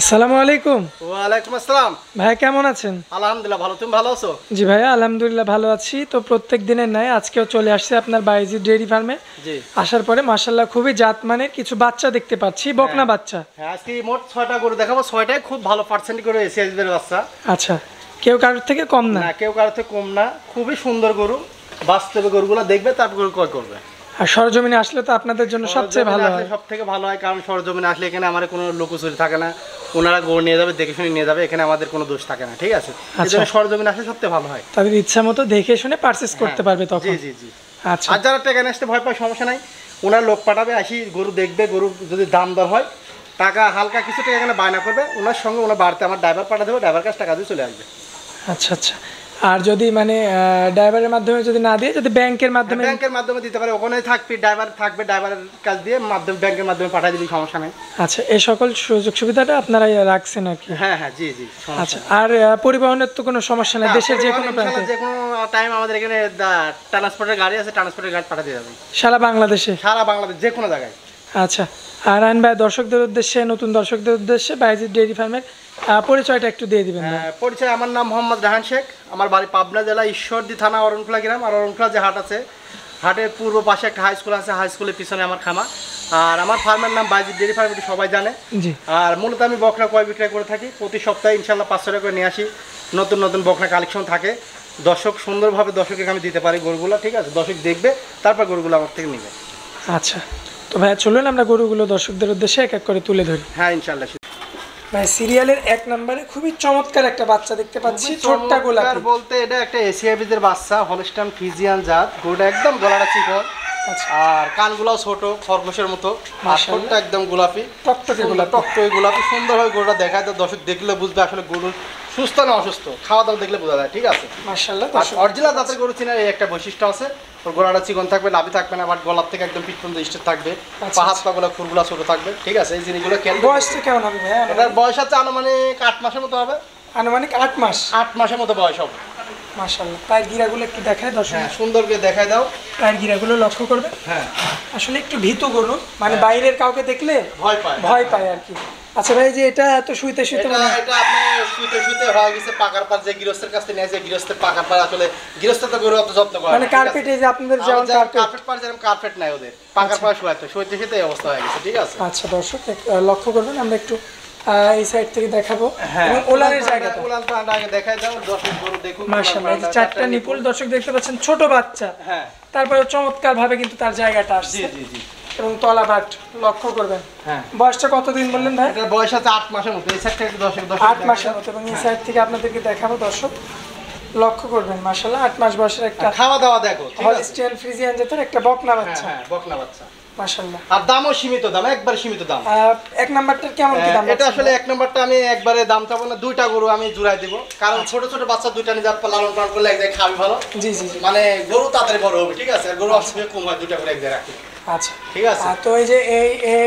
আসসালামু আলাইকুম। ওয়ালাইকুম আসসালাম। ভাই কেমন আছেন? আলহামদুলিল্লাহ ভালো, তুমি ভালো আছো? জি ভাইয়া আলহামদুলিল্লাহ ভালো আছি। তো প্রত্যেক দিনের ন্যায় আজকেও চলে আসছে আপনার বাইজি ডেইরি ফার্মে। জি। আসার পরে মাশাআল্লাহ খুবই জাত মানের কিছু বাচ্চা দেখতে পাচ্ছি, বকনা বাচ্চা। হ্যাঁ, আজকে মোট 6টা গরু দেখাবো, 6টাই খুব ভালো পার্সেন্ট করে এসিএসবির বাচ্চা। আচ্ছা, কেউ কারোর থেকে কম না? না, কেউ কারোর থেকে কম না, খুবই সুন্দর গরু। বাস্তবে গরুগুলো দেখবে তারপর গরু ক্রয় করবে। আর সরজমিনে আসলে তো আপনাদের জন্য সবচেয়ে ভালো হয়। সবথেকে ভালো হয়, কারণ সরজমিনে আসলে এখানে আমাদের কোনো লোকচুরি থাকে না, ওনারা গরু নিয়ে যাবে, দেখে শুনে নিয়ে যাবে, এখানে আমাদের কোনো দোষ থাকে না, ঠিক আছে? এজন্য সরজমিনে আসলে সবথেকে ভালো হয়, তাদের ইচ্ছা মতো দেখে শুনে পারচেজ করতে পারবে তখন। জি জি জি। আচ্ছা, আর যারা টাকা আসতে ভয় পায় সমস্যা নাই, ওনার লোক পাঠাবে, আসি গরু দেখবে, গরু যদি দাম দর হয় টাকা হালকা কিছু টাকা এখানে বায়না করবে, ওনার সঙ্গে ওনার বাড়িতে আমার ড্রাইভার পাঠা দেবে, ড্রাইভার কাছে টাকা দিয়ে চলে আসবে। আচ্ছা আচ্ছা। আর যদি মানে ড্রাইভারের মাধ্যমে যদি না দিয়ে, যদি ব্যাংকের মাধ্যমে দিতে পারে, ওখানে থাকবে ড্রাইভার, থাকবে ড্রাইভারের কাছ দিয়ে মাধ্যমে ব্যাংকের মাধ্যমে পাঠিয়ে দিবি, সমস্যা নেই। আচ্ছা, এই সকল সুযোগ সুবিধাটা আপনারা রাখছেন আর কি? হ্যাঁ হ্যাঁ, জি জি। আচ্ছা, আর পরিবহনের তো কোনো সমস্যা নেই, দেশের যে কোনো প্রান্তে যে কোনো টাইম আমাদের এখানে ট্রান্সপোর্টের গাড়ি আছে, ট্রান্সপোর্টের গাড়ি পাঠিয়ে দেবে সারা বাংলাদেশে? সারা বাংলাদেশ যে কোনো জায়গায়। আচ্ছা, আর আইন ভাই দর্শকদের উদ্দেশ্যে, নতুন দর্শকদের উদ্দেশ্যে বাইজিৎ ডেইরি ফার্মের পরিচয়টা একটু দিয়ে দিবেন? পরিচয়, আমার নাম মোহাম্মদ রাহান শেখ, আমার বাড়ি পাবনা জেলা ঈশ্বরদী থানা অরণখোলা গ্রাম। আর অরণখোলা যে হাট আছে, হাটের পূর্ব পাশে একটা হাই স্কুল আছে, হাই স্কুলের পিছনে আমার খামা। আর আমার ফার্মের নাম বাইজিৎ ডেইরি ফার্ম, এটি সবাই জানে। জি। আর মূলত আমি বকনা ক্রয় বিক্রয় করে থাকি, প্রতি সপ্তাহে ইনশাল্লাহ 500 টাকা করে নিয়ে আসি, নতুন নতুন বকনা কালেকশন থাকে, দর্শক সুন্দরভাবে দর্শককে আমি দিতে পারি গরুগুলো, ঠিক আছে? দর্শক দেখবে তারপর গরুগুলো আমার থেকে নেবে। আচ্ছা, তো ভাইয়া চলুন আমরা গরুগুলো দর্শকদের উদ্দেশ্যে এক এক করে তুলে ধরি। হ্যাঁ ইনশাল্লাহ। ভাই সিরিয়ালের 1 নম্বরে খুবই চমৎকার একটা বাচ্চা দেখতে পাচ্ছি, ছোট্ট গোলাপি বলতে এটা একটা এসিআইবিদের বাচ্চা, হলস্টাইন ফ্রিজিয়ান জাত। গরুটা একদম গলাটা চিকন, আর কানগুলাও ছোট, খরগোশের মতো, আর ঠোঁটটা একদম গোলাপি, টকটকে গোলাপি। সুন্দরভাবে গরুটা দেখায়, তো দর্শক দেখলে বুঝবে আসলে গরু সুস্থ না অসুস্থ, খাওয়া দাওয়া দেখলে বোঝা যায়, ঠিক আছে? মাশাআল্লাহ। অরিজিনাল জাতের গরু চিনার এই একটা বৈশিষ্ট্য আছে, ওর গলাটা চিকন থাকবে, লাভি থাকবে না, বাট গলার থেকে একদম পিঠ পর্যন্ত স্টেট থাকবে, পাহাড় পাগুলা খুরগুলা ছোট থাকবে, ঠিক আছে? এই জিনিসগুলো খেয়াল। বয়সটা কেমন হবে ভাইয়া? এটার বয়স আছে আনুমানিক 8 মাসের মতো হবে। আনুমানিক 8 মাস? 8 মাসের মতো বয়স হবে। মাশাআল্লাহ। পায়ের গিরাগুলো একটু দেখায় দর্শক? হ্যাঁ, সুন্দর করে দেখায় দাও। পায়ের গিরাগুলো লক্ষ্য করবে। হ্যাঁ, আসলে একটু ভীতু গরু, মানে বাইরের কাউকে দেখলে ভয় পায় আর কি। আচ্ছা ভাই, যে এটা এত শুইতে মানে এটা আপনি শুইতে হয়ে গেছে পাকার পার, যে গৃহস্থের কাছে নিয়ে যায়, গৃহস্থের পাকার পার আসলে গৃহস্থ তো গরু অত যত্ন করে, মানে কার্পেটে যে আপনাদের যেমন কার্পেট পার, যেরকম কার্পেট নাই ওদের, পাকার পার শুইতে এই অবস্থা হয়ে গেছে, ঠিক আছে? আচ্ছা দর্শক লক্ষ্য করবেন, আমরা একটু এই সাইড থেকে দেখাবো এবং ওলানের জায়গাটা আগে দেখাই দাও, দর্শক গরু দেখুন। মাশাআল্লাহ, এই যে 4টা নিপুল দর্শক দেখতে পাচ্ছেন, ছোট বাচ্চা। হ্যাঁ, তারপরে চমৎকার ভাবে কিন্তু তার জায়গাটা আসছে। জি জি জি। এবং তলাবাট লক্ষ্য করবেন। হ্যাঁ, বয়সটা কতদিন বললেন ভাই? এটার বয়স আছে 8 মাসের মতো। এই সাইড থেকে দর্শক 8 মাসের মতো, এবং এই সাইড থেকে আপনাদেরকে দেখাবো দর্শক, লক্ষ্য করবেন। মাশাআল্লাহ, 8 মাস বয়সের একটা খাওয়া দাওয়া দেখো, হলস্টাইন ফ্রিজিয়ান জাতের একটা বকনা বাচ্চা। হ্যাঁ, বকনা বাচ্চা, মাশাআল্লাহ। আর দামও সীমিত দাম, একবার সীমিত দাম। 1 নাম্বারটার কেমন কি দাম? এটা আসলে 1 নাম্বারটা আমি একবারে দাম চাবো না, 2টা গরু আমি জুড়াই দেব, কারণ ছোট ছোট বাচ্চা 2টা নিয়ে যাওয়ার পর লালন পালন করলে এক জায়গায় খাবে ভালো। জি জি জি। মানে গরু তাড়াতাড়ি বড় হবে, ঠিক আছে? আর গরু অসুবিধা কম হয়, 2টা করে এক জায়গায় রাখি। আচ্ছা ঠিক আছে। তো এই যে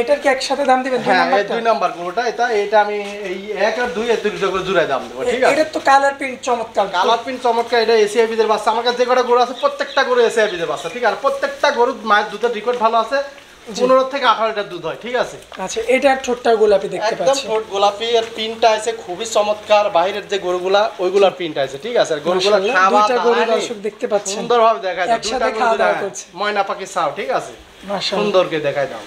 এটার কি একসাথে দাম দিবেন? হ্যাঁ, 2 নাম্বার গরুটা, এটা আমি এই 1 আর 2 এই 2টা করে জুড়াই দাম দেব, ঠিক আছে? এটা তো কালার প্রিন্ট চমৎকার, কালার প্রিন্ট চমৎকার। এটা এসিআইবিদের বাচ্চা। আমার কাছে যে কটা গরু আছে প্রত্যেকটা গরু এসিআইবিদের বাচ্চা, ঠিক আছে? প্রত্যেকটা গরু মায়ের দুধের রেকর্ড ভালো আছে, 15 থেকে 18 লিটার দুধ হয়, ঠিক আছে? আচ্ছা, এটার ঠোঁটটা গোলাপি দেখতে পাচ্ছি, একদম ঠোঁট গোলাপি, আর প্রিন্টটা আছে খুবই চমৎকার। বাইরের যে গরুগুলা ওইগুলার প্রিন্ট আছে, ঠিক আছে? আর গরুগুলা খাওয়া দুইটা গরু দর্শক দেখতে পাচ্ছেন, সুন্দরভাবে দেখায় দাও, দুইটা খাওয়া দাওয়া করছে, ময়না পাখি চাও, ঠিক আছে? মাশাআল্লাহ, সুন্দর করে দেখায় দাও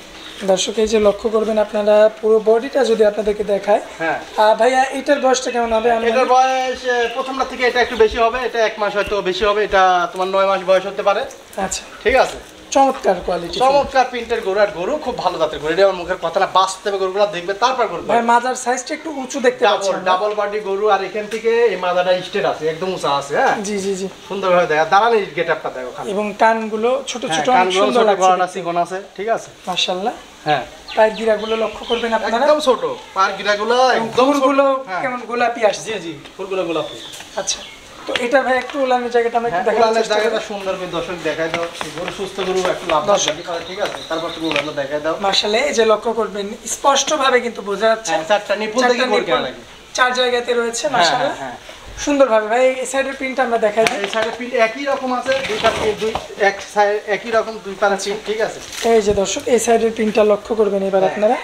দর্শক। এই যে লক্ষ্য করবেন আপনারা, পুরো বডিটা যদি আপনাদেরকে দেখায়। হ্যাঁ ভাইয়া, এটার বয়সটা কেমন হবে? এটার বয়স প্রথমটা থেকে এটা একটু বেশি হবে, এটা 1 মাস হয়তো বেশি হবে, এটা তোমার 9 মাস বয়স হতে পারে। আচ্ছা, ঠিক আছে। চমৎকার কোয়ালিটি, চমৎকার প্রিন্টের গরু। আর গরু খুব ভালো জাতের গরু, এটা আমার মুখের কথা না, বাস্তবে গরুগুলো দেখবে তারপর গরু। ভাই মাজার সাইজটা একটু উঁচু দেখতে পাচ্ছি, ডাবল বডি গরু। আর এখান থেকে এই মাজাটা স্ট্রেট আছে, একদম উঁচা আছে। হ্যাঁ জি জি জি, সুন্দরভাবে দেখা দাঁড়ানি গেটআপটা দেখো খালি। এবং কানগুলো ছোট ছোট, অনেক কানগুলো সুন্দর ছোট, লাগছে, গলাটা চিকন আছে, ঠিক আছে মাশাআল্লাহ। হ্যাঁ পায়ের গিরাগুলো লক্ষ্য করবেন আপনারা, একদম ছোট পায়ের গিরাগুলো, একদম ফুলগুলো হ্যাঁ। কেমন গোলাপি আসছে। জি জি, ফুলগুলো গোলাপি। আচ্ছা, তো এটা ভাই একটু উলানের জায়গাটা আমরা একটু হ্যাঁ, দেখার উলানের চেষ্টা করি। জায়গাটা সুন্দর করে দর্শক দেখাই দাও। গরু সুস্থ গরু একটু লাভ দর্শক। ঠিক আছে, তারপর তুমি উলানটা দেখাই দাও। মাশাআল্লাহ, এই যে লক্ষ্য করবেন স্পষ্ট ভাবে কিন্তু বোঝা যাচ্ছে, হ্যাঁ, চারটা নিপুল দেখে গরু কেনা লাগে। চার জায়গাতে রয়েছে, হ্যাঁ মাশাআল্লাহ হ্যাঁ, সুন্দর ভাবে। ভাই এই সাইডের প্রিন্ট আমরা দেখাই দিই। এই সাইডে প্রিন্ট একই রকম আছে, দুইটা দুই এক সাইড একই রকম, দুই পারে প্রিন্ট, ঠিক আছে। এই যে দর্শক, এই সাইডের প্রিন্টটা লক্ষ্য করবেন এবার আপনারা,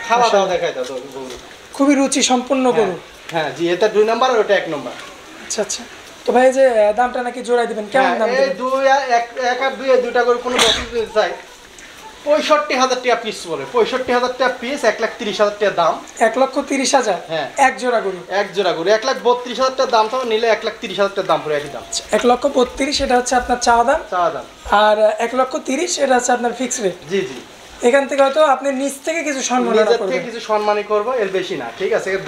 খাওয়া দাওয়া দেখাই দাও তো গরু। খুবই রুচি সম্পন্ন গরু। হ্যাঁ জি, এটা 2 নাম্বার আর ওটা 1 নাম্বার। আচ্ছা আচ্ছা, তো ভাই এই যে দামটা নাকি জোড়াই দিবেন, কেমন দাম এই দিবেন? 2 এক আর 2 দুইটা করে কোনো বক্স দিতে চাই 65,000 টাকা পিস বলে, 65,000 টাকা পিস, 1,30,000 টাকা দাম। 1,30,000 হ্যাঁ, এক জোড়া গরু, এক জোড়া গরু 1,32,000 টাকা দাম, তো নিলে 1,30,000 টাকা দাম পড়ে, একই দাম। 1,32,000 এটা হচ্ছে আপনার চাওয়া দাম, চাওয়া দাম। আর 1,30,000 এটা হচ্ছে আপনার ফিক্স রেট। জি জি, এখান থেকে হয়তো আপনি নিচ থেকে কিছু সম্মান নিজের থেকে করবেন, কিছু সম্মানই করবো, এর বেশি না, ঠিক আছে। এর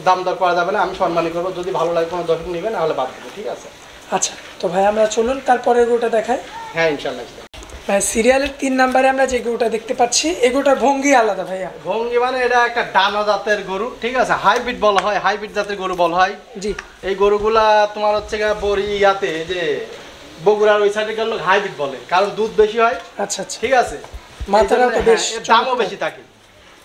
দাম দর করা যাবে না, আমি সম্মানই করবো। যদি ভালো লাগে কোনো দর্শক নেবে, না হলে বাদ দেবো, ঠিক আছে। আচ্ছা, তো ভাই আমরা চলুন তারপরে গরুটা দেখাই। হ্যাঁ ইনশাল্লাহ। ভাই সিরিয়ালের 3 নম্বরে আমরা যে গরুটা দেখতে পাচ্ছি, এই গরুটার ভঙ্গি আলাদা ভাইয়া। ভঙ্গি মানে এটা একটা ডানা জাতের গরু, ঠিক আছে, হাইব্রিড বলা হয়, হাইব্রিড জাতের গরু বলা হয়। জি, এই গরুগুলা তোমার হচ্ছে বড়ি ইয়াতে যে বগুড়ার ওই সাইডে গেল হাইব্রিড বলে, কারণ দুধ বেশি হয়। আচ্ছা আচ্ছা, ঠিক আছে, মাথাটাও তো বেশ এর দামও বেশি থাকে,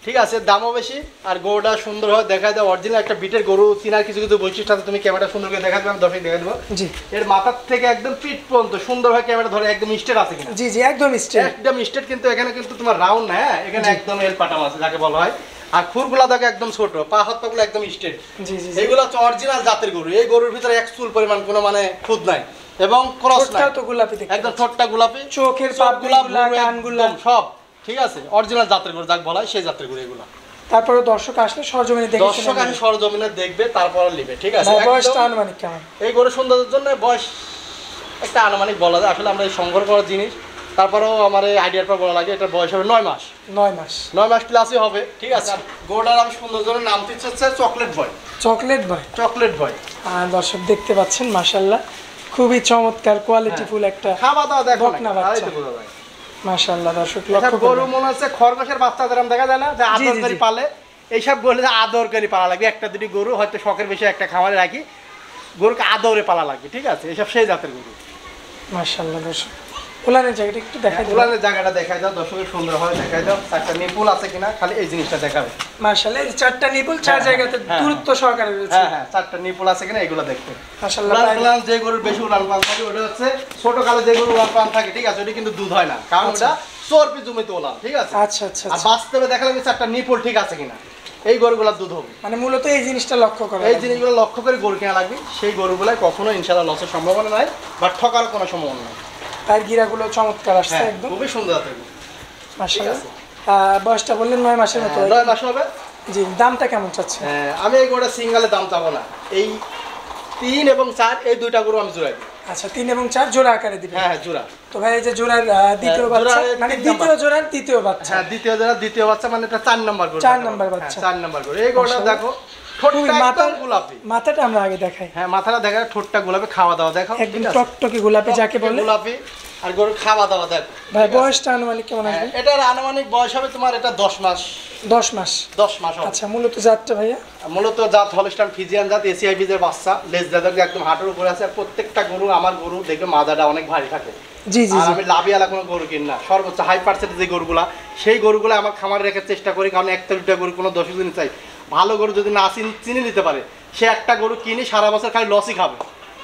ঠিক আছে, দামও বেশি। আর গরুটা সুন্দর হয়, দেখা যায় অরিজিনাল একটা বিটের গরু। চিনার কিছু কিছু বৈশিষ্ট্য আছে, তুমি ক্যামেরা সুন্দর করে দেখা দেবে, আমি দর্শক দেখা দেবো। জি, এর মাথার থেকে একদম পিঠ পর্যন্ত সুন্দর হয়, ক্যামেরা ধরে একদম স্ট্রেট আছে কিনা। জি জি, একদম স্ট্রেট, একদম স্ট্রেট, কিন্তু এখানে কিন্তু তোমার রাউন্ড না, হ্যাঁ, এখানে একদম এল পাটাম আছে যাকে বলা হয়। আর খুরগুলা দেখো একদম ছোট, পা হাত পাগুলো একদম স্ট্রেট। জি জি, এইগুলো হচ্ছে অরিজিনাল জাতের গরু। এই গরুর ভিতরে এক চুল পরিমাণ কোনো মানে খুদ নাই, এবং ক্রস নাই, তো গোলাপি দেখতে, একদম ঠোঁটটা গোলাপি, চোখের পাপগুলা, কানগুলা সব ঠিক আছে, অরিজিনাল জাতের গরু যাকে বলা হয়, সেই জাতের গরু এগুলো। তারপরে দর্শক আসলে সরজমিনে দেখে দর্শক আমি সরজমিনে দেখবে, তারপর নেবে, ঠিক আছে। বয়সটা আনুমানিক কেমন? এই গরু সৌন্দর্যের জন্য বয়স একটা আনুমানিক বলা যায়, আসলে আমরা এই সংগ্রহ করার জিনিস, তারপরেও আমার এই আইডিয়ার পর বলা লাগে, এটার বয়স হবে 9 মাস। 9 মাস, 9 মাস প্লাসই হবে, ঠিক আছে। আর গরুটার আমি সুন্দর জন্য নাম দিচ্ছি হচ্ছে chocolate boy. Chocolate boy, chocolate boy. আর দর্শক দেখতে পাচ্ছেন মাশাআল্লাহ, খুবই চমৎকার কোয়ালিটিফুল একটা খাওয়া দাওয়া দেখো বকনা বাচ্চা, মাশাআল্লাহ। দর্শক লক্ষ্য গরু করুন, মনে হচ্ছে খরগোশের বাচ্চা যেরকম দেখা যায় না, যে জি, আদর জি, করে জি। পালে, এইসব গরু যে আদর করে পালা লাগবে। একটা দুটি গরু হয়তো শখের বেশি একটা খামারে রাখি, গরুকে আদরে পালা লাগবে, ঠিক আছে, এইসব সেই জাতের গরু। মাশাআল্লাহ। দর্শক উলানের জায়গাটা একটু দেখাই দিন, উলানের জায়গাটা দেখাই দাও, দর্শকের সুন্দর হয় দেখাই দাও, চারটা নিপুল আছে কিনা খালি এই জিনিসটা দেখাবে। মাশাআল্লাহ, এই চারটা নিপুল চার জায়গাতে দূরত্ব সহকারে রয়েছে, হ্যাঁ হ্যাঁ, চারটা নিপুল আছে কিনা এগুলো দেখতে। মাশাআল্লাহ। উলান যে গরুর বেশি উলান পান থাকে ওটা হচ্ছে ছোট কালে যে গরু উলান পান থাকে, ঠিক আছে, ওটা কিন্তু দুধ হয় না, কারণ ওটা চর্বি জমিতে উলান, ঠিক আছে। আচ্ছা আচ্ছা আর আচ্ছা, বাস্তবে দেখালাম চারটা নিপুল ঠিক আছে কিনা, এই গরুগুলোর দুধ হবে। মানে মূলত এই জিনিসটা লক্ষ্য করা, এই জিনিসগুলো লক্ষ্য করে গরু কেনা লাগবে, সেই গরুগুলাই কখনো ইনশাআল্লাহ লসের সম্ভাবনা নাই, বা ঠকার কোনো সম্ভাবনা নাই। তার গিরাগুলো চমৎকার আসছে হ্যাঁ, একদম, খুবই সুন্দর জাতের গরু। মাশাআল্লাহ। বয়সটা বললেন 9 মাসের মতো, 9 মাস হবে। জি, দামটা কেমন চাচ্ছেন? আমি এই গরুটা সিঙ্গেলের দাম চাবো না, এই 3 এবং 4 এই দুইটা গরু আমি জোড়াই দিই। আচ্ছা, 3 এবং 4 জোড়া আকারে দিবেন? হ্যাঁ হ্যাঁ, জোড়া। তো ভাই এই যে জোড়ার দ্বিতীয় জোড়ার বাচ্চা, তিন মানে নাম্বার। দ্বিতীয় জোড়ার দ্বিতীয় বাচ্চা, হ্যাঁ, দ্বিতীয় জোড়া দ্বিতীয় বাচ্চা, মানে এটা 4 নাম্বার গরু। 4 নাম্বার বাচ্চা, 4 নাম্বার গরু। এই গরুটা মাশাআল্লাহ। দেখো, ঠোঁটটা মাথা একদম গোলাপি। মাথাটা আমরা আগে দেখাই, হ্যাঁ, মাথাটা দেখা, ঠোঁটটা গোলাপি, খাওয়া দাওয়া দেখো, একদম টকটকে গোলাপি যাকে বলে, গোলাপি। আর গরু খাওয়া দাওয়া দেখো। ভাই বয়সটা আনুমানিক কেমন আসবে? এটার আনুমানিক বয়স হবে তোমার এটা 10 মাস। 10 মাস, 10 মাস হবে। আচ্ছা। মূলত জাতটা ভাইয়া? মূলত জাত হলস্টাইন ফ্রিজিয়ান জাত, এসিআই বীজের বাচ্চা, লেজ দাদা একদম হাঁটুর উপরে আছে। আর প্রত্যেকটা গরু, আমার গরু দেখবে মাজাটা অনেক ভারী থাকে। জি জি আর জি, আমি লাভিয়ালা কোনো গরু কিন না, সর্বোচ্চ হাই পার্সেন্টেজ যে গরুগুলা, সেই গরুগুলো আমার খামারে রেখার চেষ্টা করি, কারণ একটা দুটা গরু কোনো দর্শক দিন চাই। ভালো গরু যদি না চিনে নিতে পারে, সে একটা গরু কিনে সারা বছর খালি লসই খাবে,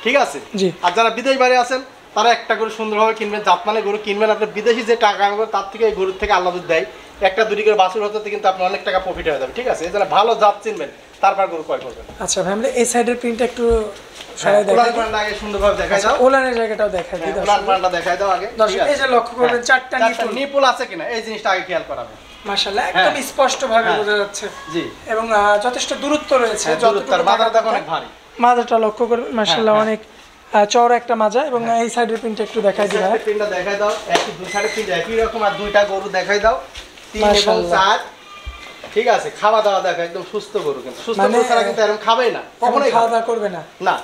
ঠিক আছে। জি। আর যারা বিদেশ বাইরে আছেন, তারা একটা গরু সুন্দরভাবে কিনবেন, জাতমানে গরু কিনবেন। আপনি বিদেশি যে টাকা আনবেন তার থেকে এই গরুর থেকে আল্লাহ যদি দেয়, একটা দুটি করে বাছুর হতে কিন্তু আপনার অনেক টাকা প্রফিট হয়ে যাবে, ঠিক আছে। এই জন্য ভালো জাত চিনবেন, তারপর গরু ক্রয় করবেন। আচ্ছা ভাই, আমরা এই সাইডের প্রিন্টটা একটু সরাই দেখাই দিই। উলান আগে সুন্দরভাবে দেখাই দাও, ওলানের জায়গাটাও দেখাই দিই উলান দর্শক। পানটা দেখাই দাও আগে। দর্শক এই যে লক্ষ্য করবেন চারটা চারটা নিপুল, নিপুল আছে কিনা এই জিনিসটা আগে খেয়াল করাবে। মাশাআল্লাহ, একদম স্পষ্ট ভাবে হ্যাঁ। বোঝা যাচ্ছে, জি। এবং যথেষ্ট দূরত্ব রয়েছে। যতটুকু মাথাটা দেখো অনেক ভারী। মাথাটা লক্ষ্য করবেন, মাশাআল্লাহ, হ্যাঁ। অনেক চওড়া একটা মাজা এবং এই সাইডের প্রিন্টটা একটু দেখাই দিই ভাই। প্রিন্টটা দেখাই দাও, একই দুই সাইডে প্রিন্ট একই রকম, আর দুইটা গরু দেখাই দাও, 3 এবং 4। ঠিক আছে, খাওয়া দাওয়া দেখো একদম সুস্থ গরু, কিন্তু সুস্থ গরু ছাড়া কিন্তু এরকম খাবেই না, কখনোই খাওয়া দাওয়া করবে না, না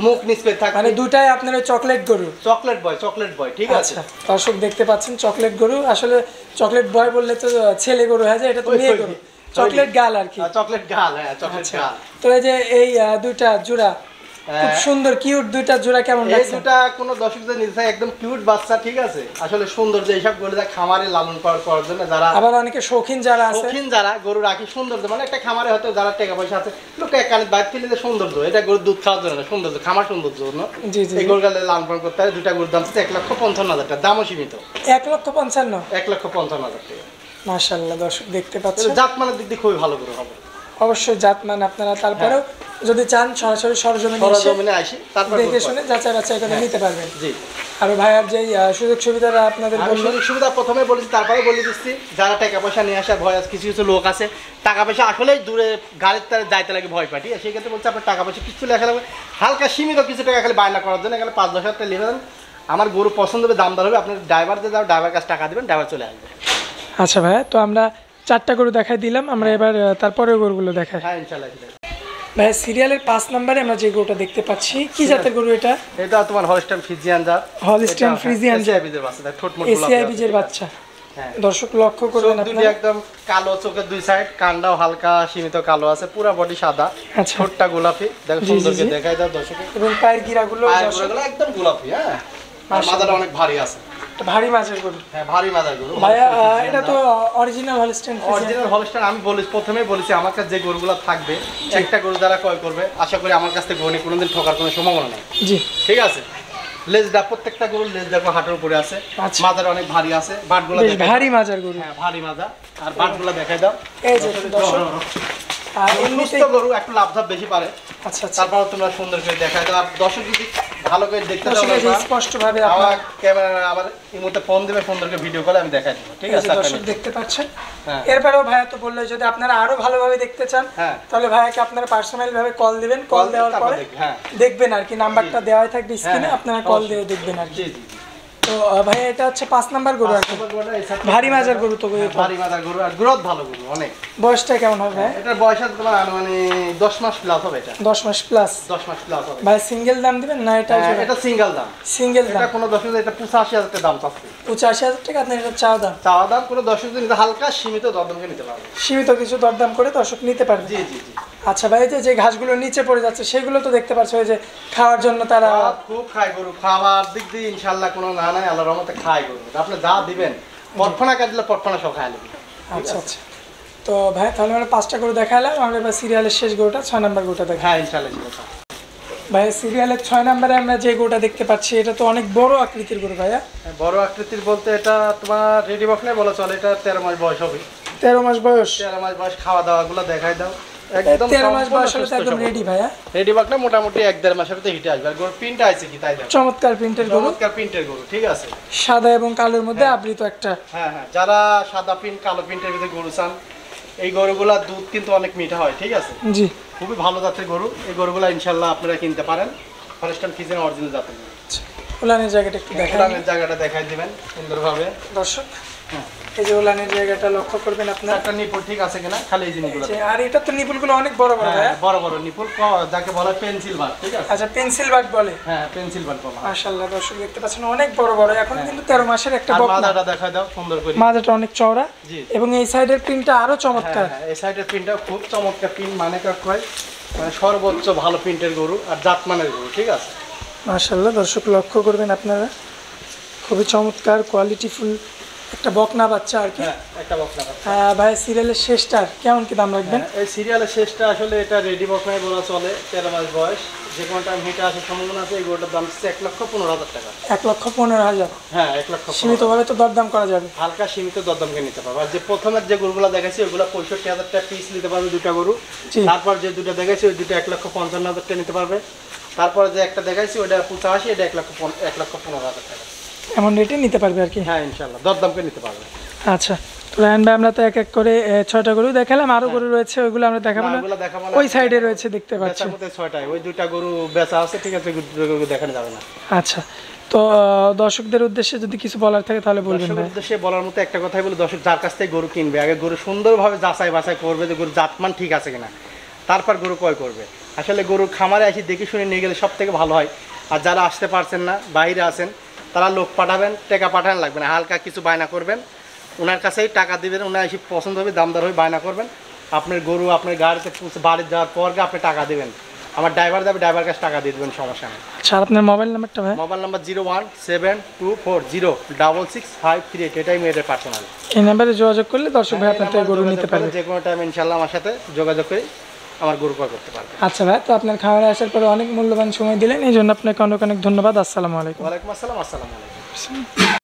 মুখ নিচে থাকবে। মানে দুটাই আপনার চকলেট গরু, চকলেট বয়, ঠিক আছে। দর্শক দেখতে পাচ্ছেন চকলেট গরু, আসলে চকলেট বয় বললে তো ছেলে গরু হয়ে যায়, এটা তো মেয়ে গরু, চকলেট গাল আর কি, চকলেট গাল, হ্যাঁ চকলেট গাল। তো এই যে এই দুইটা জোড়া খুব সুন্দর কিউট দুইটা জোড়া, কেমন লাগছে? এই দুটা কোনো দর্শকদের নিতে একদম কিউট বাচ্চা, ঠিক আছে। আসলে সুন্দর যে এইসব গরু খামারে লালন পালন করার জন্য যারা, আবার অনেকে শৌখিন যারা আছে, শৌখিন যারা গরু রাখি সুন্দর, মানে একটা খামারে হয়তো যারা টাকা পয়সা আছে, লোকে কানে বাইরে ফেলে যে সৌন্দর্য, এটা গরুর দুধ খাওয়ার জন্য না, সৌন্দর্য খামার সৌন্দর্য জন্য এই গরু গালে লালন পালন করতে হয়। দুটা গরুর দাম 1,55,000 টাকা, দামও সীমিত, 1,55,000, 1,55,000 টাকা। মাশাআল্লাহ দর্শক দেখতে পাচ্ছেন, জাতমানের দিক দিয়ে খুবই ভালো গরু হবে, অবশ্যই জাতমান। আপনারা তারপরেও যদি চান সরাসরি সরজমিনে আসি, তারপর দেখে শুনে যাচাই বাছাই করে নিতে পারবেন। জি। আর ভাইয়ার যে সুযোগ সুবিধাটা আপনাদের সুযোগ সুবিধা প্রথমে বলেছি, তারপরে বলে দিচ্ছি, যারা টাকা পয়সা নিয়ে আসার ভয় আছে, কিছু কিছু লোক আছে টাকা পয়সা আসলেই দূরে গাড়ির তারে যাইতে লাগে ভয় পাটি, সেই ক্ষেত্রে বলছে আপনার টাকা পয়সা কিছু লেখা লাগবে, হালকা সীমিত কিছু টাকা খালি বায়না করার জন্য এখানে 5-10 হাজার টাকা লিখে দেন, আমার গরু পছন্দ হবে, দামদার হবে, আপনার ড্রাইভার যে যাও ড্রাইভার কাছে টাকা দেবেন, ড্রাইভার চলে আসবে। আচ্ছা ভাইয়া, তো আমরা 4টা গরু দেখাই দিলাম, আমরা এবার তারপরের গরুগুলো দেখাই। হ্যাঁ ইনশাআল্লাহ। ভাই সিরিয়ালের 5 নম্বরে আমরা যে গরুটা দেখতে পাচ্ছি, কি জাতের গরু এটা? এটা তোমার হলস্টাইন ফ্রিজিয়ান জাত, হলস্টাইন ফ্রিজিয়ান জাত, এসিআই বাচ্চা, ঠোঁট মোট গোলাপি, এসিআই বীজের বাচ্চা। হ্যাঁ দর্শক লক্ষ্য করবেন আপনারা, একদম কালো, চোখের দুই সাইড, কানটাও হালকা সীমিত কালো আছে, পুরো বডি সাদা, ঠোঁটটা গোলাপি, দেখো সুন্দরকে দেখাই দাও দর্শক, এবং পায়ের গিরাগুলো একদম গোলাপি, হ্যাঁ মাথাটা অনেক ভারী আছে, ভারী মাছের গরু, হ্যাঁ ভারী মাথার গরু ভাইয়া। এটা তো অরিজিনাল হলস্টাইন, আমি প্রথমেই বলেছি আমার কাছে যে গরুগুলো থাকবে, একটা গরু যারা ক্রয় করবে আশা করি আমার কাছ থেকে গরু কোনোদিন ঠকার কোনো সম্ভাবনা নেই। জি ঠিক আছে। লেজটা প্রত্যেকটা গরুর লেজ দেখো হাঁটুর উপরে আছে, মাজার অনেক ভারী আছে, বাটগুলো ভারী মাজার গরু, হ্যাঁ ভারী মাজা, আর বাটগুলো দেখাই দাও। এই যে দর্শক, আর সুস্থ গরু একটু লাভঝাপ বেশি পারে। আচ্ছা, তারপর তোমরা সুন্দর করে দেখাই দাও, আর দর্শক যদি ভালো করে দেখতে চাও স্পষ্ট ভাবে আমার ক্যামেরা আমার এই মুহূর্তে ফোন দিবে, ফোন করে ভিডিও কলে আমি দেখাই দেব, ঠিক আছে? দর্শক দেখতে পাচ্ছেন। এরপরেও ভাইয়া তো বললো যদি আপনারা আরো ভালোভাবে দেখতে চান তাহলে ভাইয়াকে আপনারা পার্সোনাল ভাবে কল দিবেন, কল দেওয়ার পরে দেখবেন আর কি, নাম্বারটা দেওয়াই থাকবে স্ক্রিনে, আপনারা কল দিয়ে দেখবেন আর কি। তো ভাই এটা হচ্ছে 5 নাম্বার গরু, আর ভারী মাজার গরু, তো ভারী মাজার গরু আর গ্রোথ ভালো গরু অনেক। বয়সটা কেমন হবে ভাই? এটার বয়স আছে তোমার মানে 10 মাস প্লাস হবে, এটা 10 মাস প্লাস, 10 মাস প্লাস হবে ভাই। সিঙ্গেল দাম দিবেন না এটা? এটা সিঙ্গেল দাম, সিঙ্গেল দাম, এটা কোনো 10 এটা 85,000 টাকা দাম চাচ্ছে, 85,000 টাকা আপনার এটা চাওয়া দাম কোনো 10 দিন হালকা সীমিত দরদামে নিতে পারবে, সীমিত কিছু দরদাম করে দর্শক নিতে পারবে। জি জি জি। আচ্ছা ভাই, যে ঘাসগুলো নিচে পড়ে যাচ্ছে সেগুলো তো দেখতে পাচ্ছ, ওই যে খাওয়ার জন্য তারা খুব খায় গরু, খাওয়ার দিক দিয়ে ইনশাআল্লাহ কোনো না নাই, আল্লাহর রহমতে খায় গরু, আপনি যা দিবেন পটফনা কাটলে পটফনা সব খায় নেবে। আচ্ছা আচ্ছা, তো ভাই তাহলে আমরা 5টা গরু দেখালাম, আমরা এবার সিরিয়ালের শেষ গরুটা 6 নাম্বার গরুটা দেখাই। হ্যাঁ ইনশাআল্লাহ। ভাই সিরিয়ালের 6 নাম্বারে আমরা যে গরুটা দেখতে পাচ্ছি এটা তো অনেক বড় আকৃতির গরু ভাইয়া। বড় আকৃতির বলতে এটা তোমার রেডি বক নাই বলা চলে, এটা 13 মাস বয়স হবে। 13 মাস বয়স? 13 মাস বয়স, খাওয়া দাওয়াগুলো দেখাই দাও, একদম 13 মাস বয়স হলে তো একদম রেডি ভাইয়া। রেডি বক না, মোটামুটি 1-1.5 মাসের ভিতরে হিটে আসবে। আর গরু প্রিন্টটা আছে কি তাই দেখো, চমৎকার প্রিন্টের গরু, চমৎকার প্রিন্টের গরু, ঠিক আছে। সাদা এবং কালোর মধ্যে আবৃত একটা, হ্যাঁ হ্যাঁ, যারা সাদা প্রিন্ট কালো প্রিন্টের ভিতরে গরু চান, এই গরুগুলা দুধ কিন্তু অনেক মিঠা হয়, ঠিক আছে। জি, খুবই ভালো জাতের গরু, এই গরুগুলা ইনশাআল্লাহ আপনারা কিনতে পারেন, হলস্টাইন ফ্রিজিয়ান অরিজিনাল জাতের গরু। উলানের জায়গাটা একটু দেখাই, উলানের জায়গাটা দেখাই দিবেন সুন্দরভাবে দর্শক। এই যে উলানের জায়গাটা লক্ষ্য করবেন আপনারা, একটা নিপুল ঠিক আছে কিনা, খালি এই জিনিসগুলো। আর এটা তো নিপুলগুলো অনেক বড় বড় ভাই, বড় বড় নিপুল, যাকে বলা হয় পেন্সিল বাট, ঠিক আছে। আচ্ছা, পেন্সিল বাট বলে, হ্যাঁ পেন্সিল বাট বলা। মাশাআল্লাহ দর্শক দেখতে পাচ্ছেন অনেক বড় বড়, এখন কিন্তু 13 মাসের একটা বকনা। মাথাটা দেখাই দাও সুন্দর করে, মাথাটা অনেক চওড়া এবং এই সাইডের প্রিন্টটা আরো চমৎকার। হ্যাঁ এই সাইডের প্রিন্টটা খুব চমৎকার প্রিন্ট, মানে কয় মানে সর্বোচ্চ ভালো প্রিন্টের গরু আর জাতমানের গরু, ঠিক আছে। মাশাআল্লাহ দর্শক লক্ষ্য করবেন আপনারা, খুবই চমৎকার কোয়ালিটিফুল একটা বকনা বাচ্চা আর কি। একটা বকনা বাচ্চা। ভাই সিরিয়ালের শেষটা কেমন কি দাম রাখবেন? এই সিরিয়ালের শেষটা আসলে এটা রেডি বকনাই বলা চলে, 13 মাস বয়স, যে কোনো টাইম হিটে আসার সম্ভাবনা আছে। এই গরুটার দাম হচ্ছে 1,15,000 টাকা। 1,15,000? হ্যাঁ 1,15,000। সীমিতভাবে তো দরদাম করা যাবে, হালকা সীমিত দরদাম করে নিতে পারবে। আর যে প্রথমের যে গরুগুলো দেখাচ্ছি ওইগুলো 65,000 টাকা পিস নিতে পারবে দুটা গরু। তারপর যে দুটো দেখাচ্ছি ওই দুটো 1,55,000 টাকা নিতে পারবে। তারপরে যে একটা দেখাচ্ছি ওটা 85, এটা 1,15,000 টাকা। এমন রেটে নিতে পারবে আর কি? হ্যাঁ ইনশাআল্লাহ দরদাম করে নিতে পারবে। আচ্ছা, তো রায়হান ভাই আমরা তো এক এক করে 6টা গরু দেখালাম, আরো গরু রয়েছে ওইগুলো আমরা দেখাবো না, ওই সাইডে রয়েছে দেখতে পাচ্ছি। 6টায় ওই 2টা গরু বেচা আছে, ঠিক আছে, গরু দেখানো যাবে না। আচ্ছা, তো দর্শকদের উদ্দেশ্যে যদি কিছু বলার থাকে তাহলে বলবেন। দর্শকদের উদ্দেশ্যে বলার মতো একটা কথাই বলি, দর্শক যার কাছ থেকে গরু কিনবে আগে গরু সুন্দরভাবে যাচাই বাছাই করবে যে গরু জাতমান ঠিক আছে কিনা, তারপর গরু ক্রয় করবে। আসলে গরু খামারে আসি দেখে শুনে নিয়ে গেলে সব থেকে ভালো হয়। আর যারা আসতে পারছেন না, বাইরে আছেন, তারা লোক পাঠাবেন, টাকা পাঠানো লাগবে না, হালকা কিছু বায়না করবেন, ওনার কাছেই টাকা দিবেন, ওনার এসে পছন্দ হবে দামদার হয়ে বায়না করবেন, আপনার গরু আপনার গাড়িতে বাড়ি যাওয়ার পর আপনি টাকা দেবেন, আমার ড্রাইভার যাবে, ড্রাইভার কাছে টাকা দিয়ে দেবেন, সমস্যা নেই। আচ্ছা, আপনার মোবাইল নাম্বারটা ভাই? মোবাইল নাম্বার 01724066538, এটাই মেয়েদের পার্সোনাল। এই নাম্বারে যোগাযোগ করলে দর্শক ভাই আপনার থেকে গরু নিতে পারবে যে কোনো টাইম ইনশাআল্লাহ আমার সাথে যোগাযোগ করে আমার গরু ক্রয় করতে পারবে। আচ্ছা ভাই, তো আপনার খামারে আসার পরে অনেক মূল্যবান সময় দিলেন, এই জন্য আপনাকে অনেক অনেক ধন্যবাদ। আসসালামু আলাইকুম। ওয়ালাইকুম আসসালাম। আসসালামু আলাইকুম।